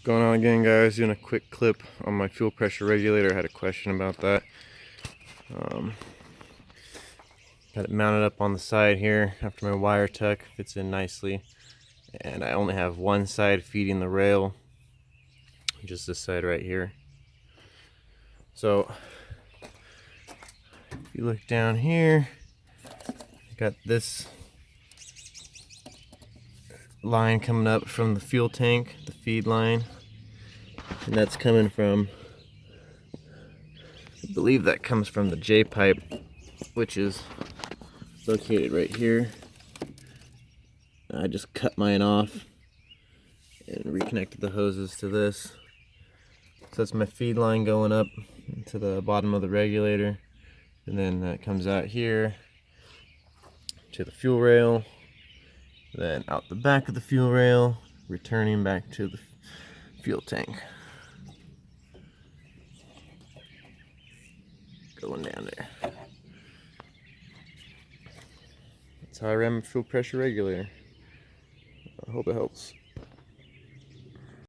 Going on again, guys? Doing a quick clip on my fuel pressure regulator. I had a question about that. Got it mounted up on the side here after my wire tuck fits in nicely, and I only have one side feeding the rail, just this side right here. So if you look down here, I got this line coming up from the fuel tank, the feed line, and that's coming from, I believe that comes from the J pipe, which is located right here. I just cut mine off and reconnected the hoses to this. So that's my feed line going up to the bottom of the regulator, and then that comes out here to the fuel rail, then out the back of the fuel rail, returning back to the fuel tank. Going down there. That's how I ran my fuel pressure regulator. I hope it helps.